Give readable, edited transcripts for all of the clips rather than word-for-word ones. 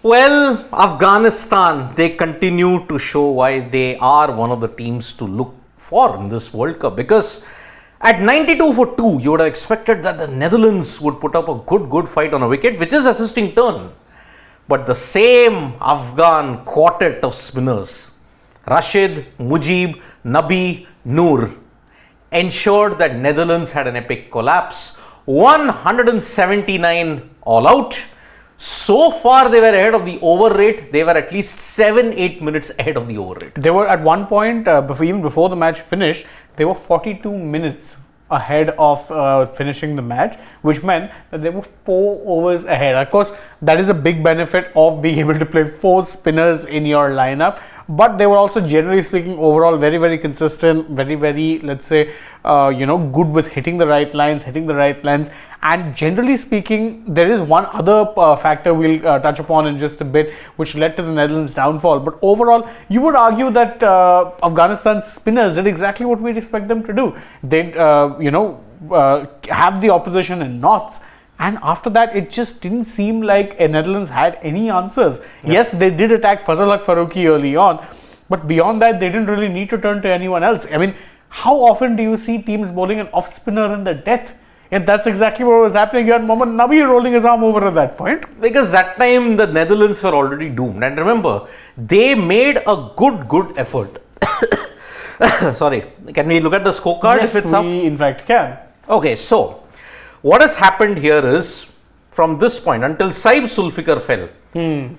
Well, Afghanistan, they continue to show why they are one of the teams to look for in this World Cup, because at 92 for 2, you would have expected that the Netherlands would put up a good fight on a wicket, which is assisting turn. But the same Afghan quartet of spinners, Rashid, Mujib, Nabi, Noor, ensured that Netherlands had an epic collapse. 179 all out. So far they were ahead of the over rate. They were at least 7-8 minutes ahead of the over rate. They were at one point, even before the match finished, they were 42 minutes ahead of finishing the match, which meant that they were 4 overs ahead. Of course, that is a big benefit of being able to play 4 spinners in your lineup. But they were also, generally speaking, overall very consistent, very, let's say, good with hitting the right lines, and generally speaking, there is one other factor we'll touch upon in just a bit, which led to the Netherlands' downfall. But overall, you would argue that Afghanistan's spinners did exactly what we'd expect them to do. They'd, have the opposition in knots. And after that, it just didn't seem like Netherlands had any answers. Yep. Yes, they did attack Fazal Haq Farooqi early on, but beyond that, they didn't really need to turn to anyone else. I mean, how often do you see teams bowling an off spinner in the death? And that's exactly what was happening. You had Mohammad Nabi rolling his arm over at that point. Because that time, the Netherlands were already doomed. And remember, they made a good effort. Sorry, can we look at the scorecard yes, if it's up? Yes, we in fact can. Okay, so what has happened here is, from this point until Saib Sulfikar fell,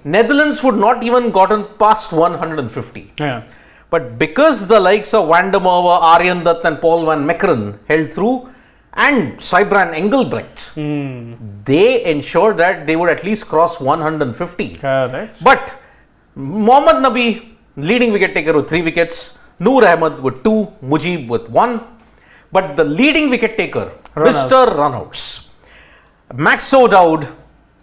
Netherlands would not even gotten past 150. Yeah. But because the likes of Van der Merwe, Arjen Dutt and Paul van Meckeren held through, and Sybran Engelbrecht, they ensured that they would at least cross 150. Correct. But Mohammad Nabi, leading wicket taker with 3 wickets, Noor Ahmed with 2, Mujib with 1. But the leading wicket taker, Mr. Runouts, Max O'Dowd,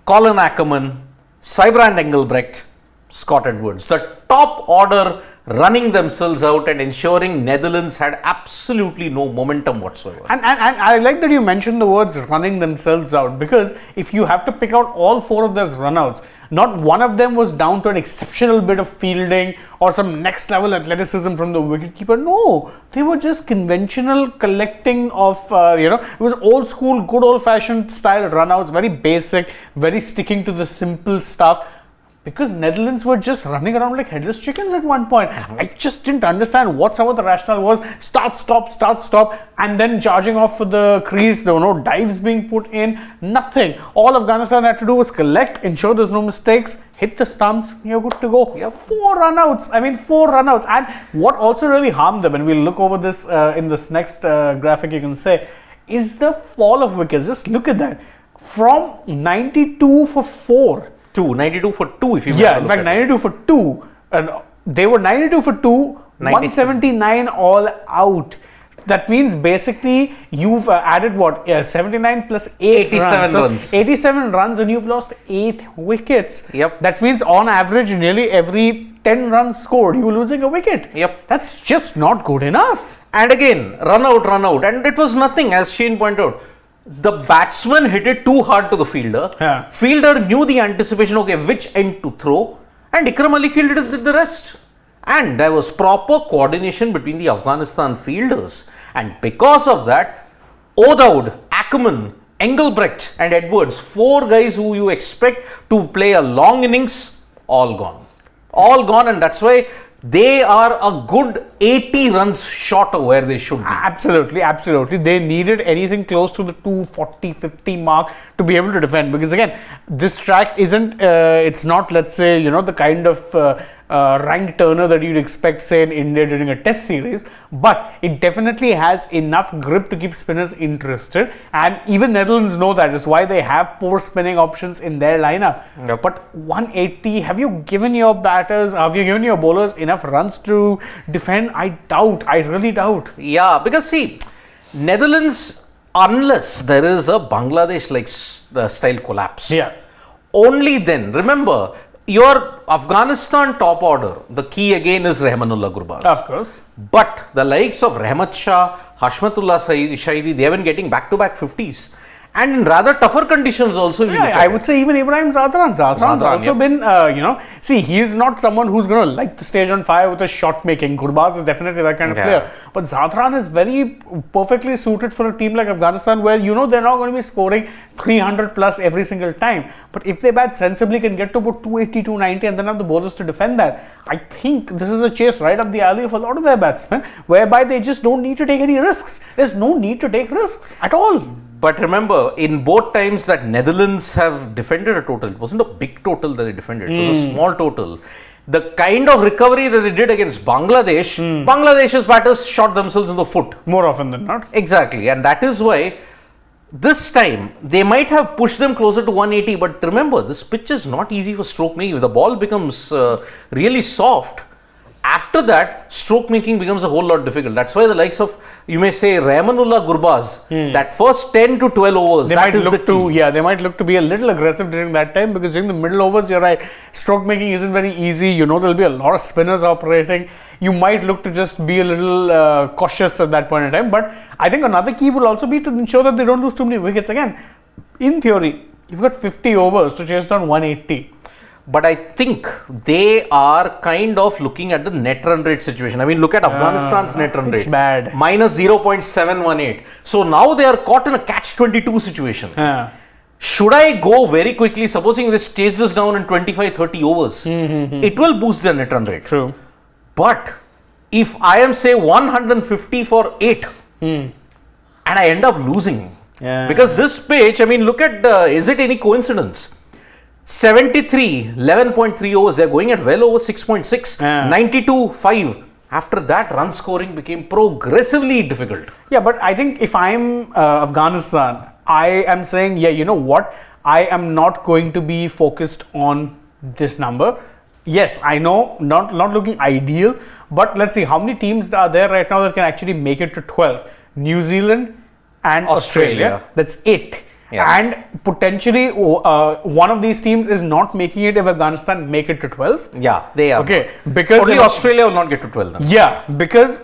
Colin Ackerman, Sybran Engelbrecht, Scott Edwards, the top order running themselves out and ensuring Netherlands had absolutely no momentum whatsoever. And I like that you mentioned the words running themselves out, because if you have to pick out all 4 of those runouts, not one of them was down to an exceptional bit of fielding or some next level athleticism from the wicketkeeper. No, they were just conventional collecting of, it was old school, good old fashioned style runouts, very basic, very sticking to the simple stuff. Because Netherlands were just running around like headless chickens at one point. I just didn't understand what some of the rationale was. Start, stop, and then charging off for the crease. There were no dives being put in, nothing. All Afghanistan had to do was collect, ensure there's no mistakes, hit the stumps, you're good to go. Yep. 4 runouts. And what also really harmed them, and we'll look over this in this next graphic, you can say, is the fall of wickets. Just look at that. From 92 for 4. 92 for 2 if you yeah, in fact 92 for 2, and they were 92 for 2, 179 all out. That means basically you've added what? 79 plus 87 runs. 87 runs, and you've lost 8 wickets. Yep. That means on average nearly every 10 runs scored, you were losing a wicket. Yep. That's just not good enough. And again, run out, and it was nothing, as Shane pointed out. The batsman hit it too hard to the fielder. Yeah. Fielder knew the anticipation, okay, which end to throw, and Ikram Ali did the rest. And there was proper coordination between the Afghanistan fielders. And because of that, O'Dowd, Ackerman, Engelbrecht and Edwards, 4 guys who you expect to play a long innings, all gone. And that's why they are a good 80 runs short of where they should be. Absolutely. They needed anything close to the 240-50 mark to be able to defend, because again, this track isn't, it's not, let's say, the kind of rank turner that you'd expect, say, in India during a test series, but it definitely has enough grip to keep spinners interested, and even Netherlands know that. Is why they have 4 spinning options in their lineup. Yep. But 180, have you given your bowlers enough runs to defend? I really doubt. Yeah, because see, Netherlands, unless there is a Bangladesh-like style collapse, only then, remember, your Afghanistan top order, the key again is Rahmanullah Gurbaz. Of course. But the likes of Rahmat Shah, Hashmatullah Shahidi, they have been getting back-to-back 50s. And in rather tougher conditions also. Yeah, I would say even Ibrahim Zadran's also been, see, he's not someone who's going to light the stage on fire with his shot making. Gurbaz is definitely that kind of player. But Zadran is very perfectly suited for a team like Afghanistan where, they're not going to be scoring 300 plus every single time. But if they bat sensibly, can get to about 280, 290 and then have the bowlers to defend that. I think this is a chase right up the alley of a lot of their batsmen, whereby they just don't need to take any risks. There's no need to take risks at all. But remember, in both times that Netherlands have defended a total, it wasn't a big total that they defended, it was a small total. The kind of recovery that they did against Bangladesh, Bangladesh's batters shot themselves in the foot. More often than not. Exactly, and that is why this time they might have pushed them closer to 180, but remember, this pitch is not easy for stroke making. If the ball becomes really soft, after that, stroke making becomes a whole lot difficult. That's why the likes of, you may say, Rahmanullah Gurbaz, that first 10 to 12 overs, they might look to be a little aggressive during that time, because during the middle overs, you're right, stroke making isn't very easy. There'll be a lot of spinners operating. You might look to just be a little cautious at that point in time. But I think another key will also be to ensure that they don't lose too many wickets. Again, in theory, you've got 50 overs to chase down 180. But I think they are kind of looking at the net run rate situation. I mean, look at Afghanistan's net run rate. It's bad. Minus 0.718. So now they are caught in a catch-22 situation. Should I go very quickly, supposing this chase this down in 25-30 overs, it will boost their net run rate. True. But if I am, say, 150 for 8 and I end up losing, because this pitch, I mean, look at is it any coincidence? 73, 11.3 overs, they're going at well over 6.6, 92, 5. After that, run scoring became progressively difficult. Yeah, but I think if I'm Afghanistan, I am saying, you know what? I am not going to be focused on this number. Yes, I know, not looking ideal, but let's see how many teams are there right now that can actually make it to 12. New Zealand and Australia. That's 8. And potentially one of these teams is not making it if Afghanistan make it to 12. Yeah, they are. Okay, because only Australia will not get to 12 then. Yeah, because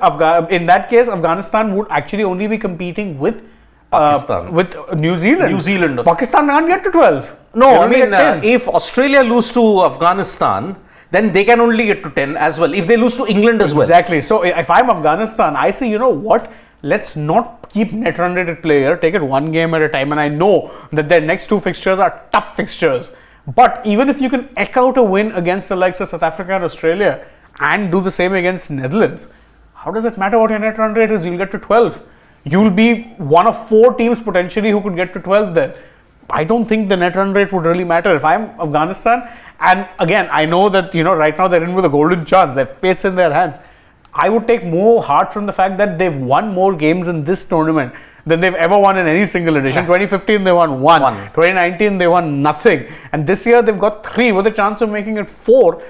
in that case, Afghanistan would actually only be competing with Pakistan. With New Zealand. New Zealand. Pakistan can't get to 12. No, I mean, if Australia lose to Afghanistan, then they can only get to 10 as well. If they lose to England as well. Exactly. So if I'm Afghanistan, I say, you know what? Let's not keep net run rate at play here. Take it one game at a time. And I know that their next 2 fixtures are tough fixtures. But even if you can eke out a win against the likes of South Africa and Australia and do the same against Netherlands, how does it matter what your net run rate is? You'll get to 12. You'll be one of 4 teams potentially who could get to 12 then. I don't think the net run rate would really matter. If I'm Afghanistan, and again, I know that, right now they're in with a golden chance. Their fate's in their hands. I would take more heart from the fact that they've won more games in this tournament than they've ever won in any single edition. 2015 they won 1. 2019 they won nothing. And this year they've got 3 with a chance of making it 4.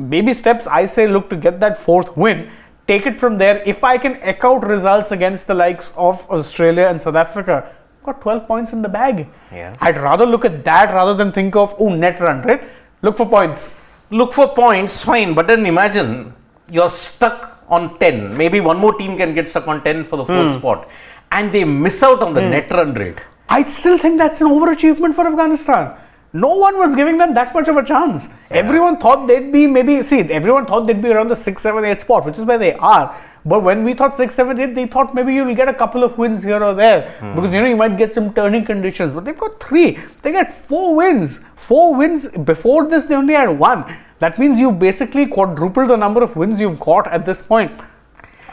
Baby steps, I say, look to get that 4th win. Take it from there. If I can eke out results against the likes of Australia and South Africa, got 12 points in the bag. I'd rather look at that rather than think of, net run rate. Look for points. Look for points, fine. But then imagine you're stuck on 10. Maybe one more team can get stuck on 10 for the 4th spot. And they miss out on the net run rate. I still think that's an overachievement for Afghanistan. No one was giving them that much of a chance. Everyone thought they'd be everyone thought they'd be around the 6, 7, 8 spot, which is where they are. But when we thought 6, 7, 8, they thought maybe you'll get a couple of wins here or there. Because, you might get some turning conditions. But they've got 3. They get 4 wins. 4 wins. Before this, they only had 1. That means you basically quadrupled the number of wins you've got at this point.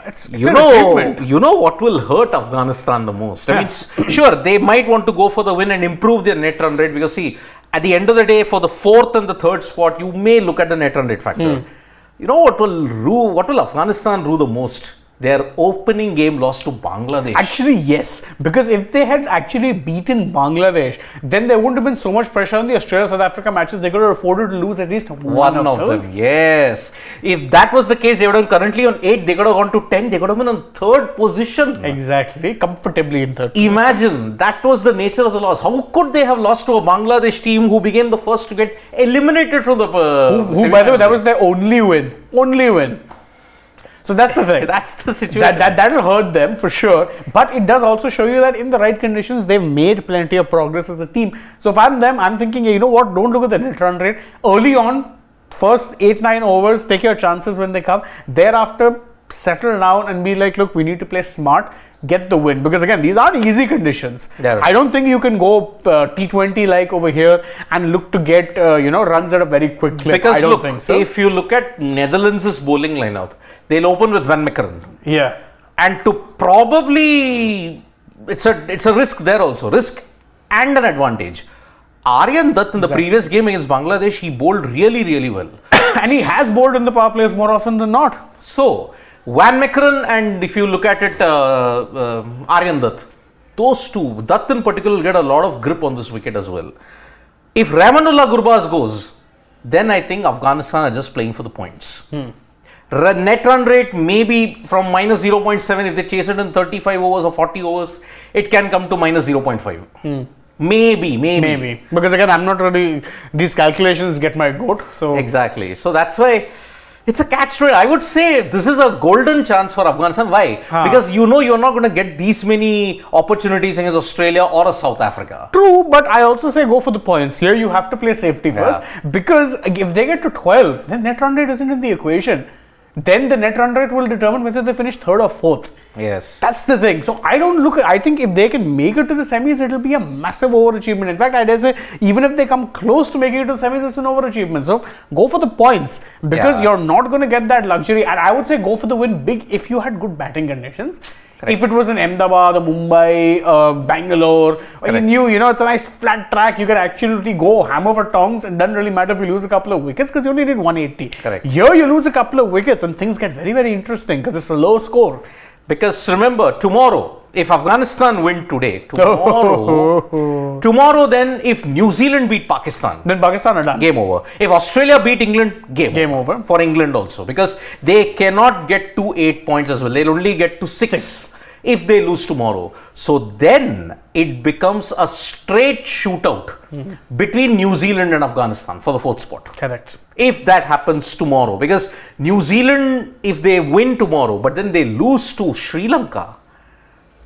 It's an achievement. You know what will hurt Afghanistan the most? I mean, sure, they might want to go for the win and improve their net run rate because, see, at the end of the day, for the 4th and the 3rd spot, you may look at the net run rate factor. You know what will Afghanistan rue the most? Their opening game loss to Bangladesh. Actually, yes. Because if they had actually beaten Bangladesh, then there wouldn't have been so much pressure on the Australia-South Africa matches. They could have afforded to lose at least one of those. Them. Yes. If that was the case, they would have currently on 8. They could have gone to 10. They could have been on 3rd position. Exactly. Comfortably in 3rd. Imagine, that was the nature of the loss. How could they have lost to a Bangladesh team who became the first to get eliminated from the who by the way, that was their only win. Only win. So that's the thing. That's the situation. That'll hurt them for sure. But it does also show you that in the right conditions, they've made plenty of progress as a team. So if I'm them, I'm thinking, you know what, don't look at the net run rate. Early on, first 8-9 overs, take your chances when they come. Thereafter, settle down and be like, look, we need to play smart, get the win. Because again, these aren't easy conditions. Yeah, right. I don't think you can go T20 like over here and look to get runs at a very quick clip. Because I don't look, think so. if you look at Netherlands' bowling lineup, they'll open with Van Meekeren. Yeah. And to probably, it's a risk there also, risk and an advantage. Aryan Dutt in the previous game against Bangladesh, he bowled really, really well. And he has bowled in the power plays more often than not. So, Van Meekeren and if you look at it, Aryan Dutt, those two, Dutt in particular, will get a lot of grip on this wicket as well. If Rahmanullah Gurbaz goes, then I think Afghanistan are just playing for the points. Net run rate maybe from minus 0.7, if they chase it in 35 overs or 40 overs, it can come to minus 0.5. Maybe. Because again, I'm not really, these calculations get my goat. So exactly. So that's why it's a catch-22. I would say this is a golden chance for Afghanistan. Why? Because you're not going to get these many opportunities against Australia or a South Africa. True, but I also say go for the points. Here you have to play safety first. Because if they get to 12, then net run rate isn't in the equation. Then the net run rate will determine whether they finish third or fourth. Yes. That's the thing. So I think if they can make it to the semis, it'll be a massive overachievement. In fact, I dare say, even if they come close to making it to the semis, it's an overachievement. So go for the points because you're not going to get that luxury. And I would say go for the win big if you had good batting conditions. Correct. If it was in Ahmedabad, Mumbai, Bangalore, or you knew, it's a nice flat track, you can actually go hammer for tongs. It doesn't really matter if you lose a couple of wickets because you only need 180. Correct. Here you lose a couple of wickets and things get very, very interesting because it's a low score. Because remember, tomorrow, if Afghanistan win today, tomorrow then if New Zealand beat Pakistan, then Pakistan are done. Game over. If Australia beat England, game over. For England also. Because they cannot get to 8 points as well. They'll only get to 6 if they lose tomorrow. So then it becomes a straight shootout between New Zealand and Afghanistan for the 4th spot. Correct. If that happens tomorrow, because New Zealand, if they win tomorrow, but then they lose to Sri Lanka,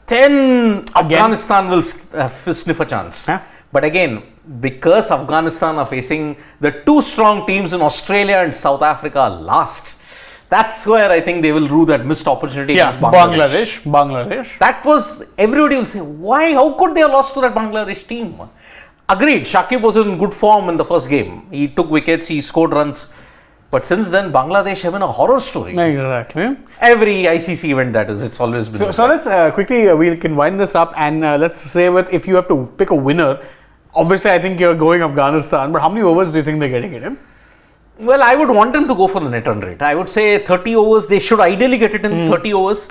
then Afghanistan will sniff a chance. But again, because Afghanistan are facing the two strong teams in Australia and South Africa last, that's where I think they will rue that missed opportunity against Bangladesh. That was, everybody will say, why? How could they have lost to that Bangladesh team? Agreed, Shakib was in good form in the first game. He took wickets, he scored runs. But since then, Bangladesh have been a horror story. Exactly. Every ICC event that is, it's always been. So let's quickly, we can wind this up and let's say if you have to pick a winner, obviously I think you're going Afghanistan, but how many overs do you think they're getting it in? Well, I would want them to go for the net run rate. I would say 30 overs, they should ideally get it in 30 overs.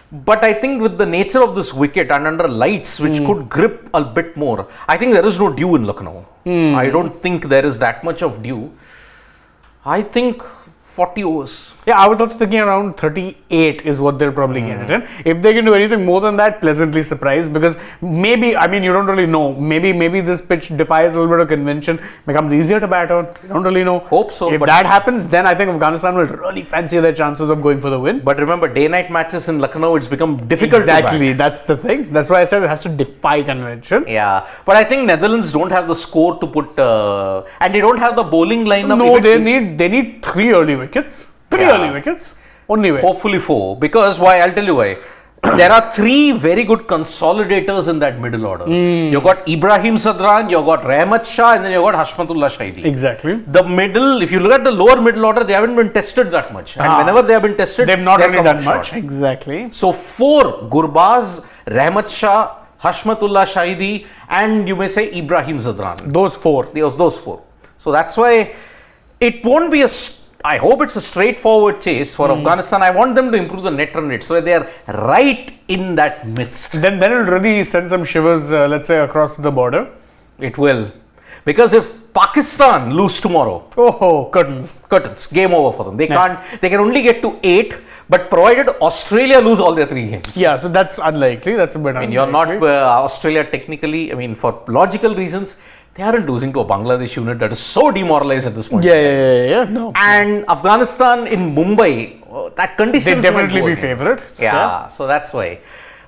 But I think with the nature of this wicket and under lights, which could grip a bit more, I think there is no dew in Lucknow. I don't think there is that much of dew. I think 40 overs. Yeah, I was also thinking around 38 is what they'll probably get it in. If they can do anything more than that, pleasantly surprised, because maybe, you don't really know. Maybe this pitch defies a little bit of convention, becomes easier to bat on. You don't really know. Hope so. If that happens, then I think Afghanistan will really fancy their chances of going for the win. But remember, day-night matches in Lucknow, it's become difficult to bat. That's the thing. That's why I said it has to defy convention. Yeah, but I think Netherlands don't have the score to put, and they don't have the bowling lineup. No, they need 3 early wickets. 3 early wickets. Only way. Hopefully 4. Because why? I'll tell you why. There are 3 very good consolidators in that middle order. You've got Ibrahim Sadran, you've got Rahmat Shah, and then you've got Hashmatullah Shahidi. Exactly. The middle, if you look at the lower middle order, they haven't been tested that much. And whenever they have been tested, they've not really done much. Exactly. So 4, Gurbaz, Rahmat Shah, Hashmatullah Shahidi, and you may say Ibrahim Sadran. Those 4. Those 4. So that's why it won't be I hope it's a straightforward chase for Afghanistan. I want them to improve the net run rate so that they are right in that midst. Then it'll really send some shivers, let's say, across the border. It will. Because if Pakistan lose tomorrow, curtains, game over for them. They can only get to 8, but provided Australia lose all their 3 games. Yeah, so that's unlikely. That's a bit unlikely. You're not Australia technically, for logical reasons, they aren't losing to a Bangladesh unit that is so demoralized at this point. Yeah. No. And Afghanistan in Mumbai, that condition. They'd definitely be favourites. Yeah, so that's why.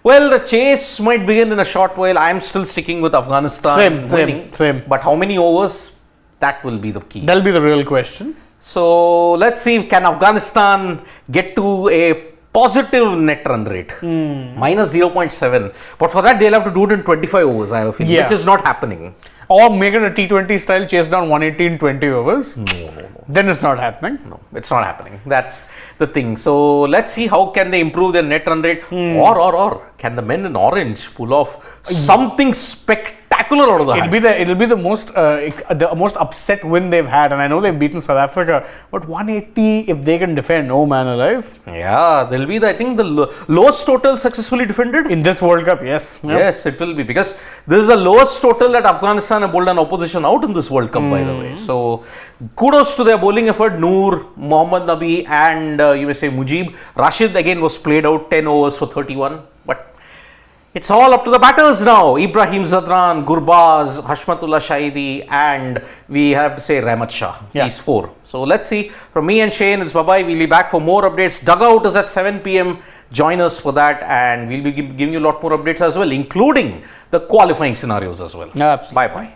Well, the chase might begin in a short while. I'm still sticking with Afghanistan winning. Same. But how many overs? That will be the key. That'll be the real question. So let's see, can Afghanistan get to a positive net run rate? Minus 0.7. But for that, they'll have to do it in 25 overs, I have a feeling, which is not happening. Or make it a T20 style, chase down 180 in 20 overs. No. Then it's not happening. No, it's not happening. That's the thing. So let's see how can they improve their net run rate, or can the men in orange pull off something spectacular out of the hat? It'll be the most upset win they've had, and I know they've beaten South Africa, but 180 if they can defend, no man alive. Yeah, there'll be I think the lowest total successfully defended in this World Cup. Yes. Yep. Yes, it will be, because this is the lowest total that Afghanistan have bowled an opposition out in this World Cup, by the way. So kudos to their bowling effort. Noor, Mohammad Nabi, and you may say Mujib. Rashid again was played out 10 overs for 31, but it's all up to the batters now. Ibrahim Zadran, Gurbaz, Hashmatullah Shahidi, and we have to say Rahmat Shah. These four. So let's see. From me and Shane, it's bye-bye. We'll be back for more updates. Dugout is at 7 p.m. Join us for that, and we'll be giving you a lot more updates as well, including the qualifying scenarios as well. Absolutely. Bye-bye.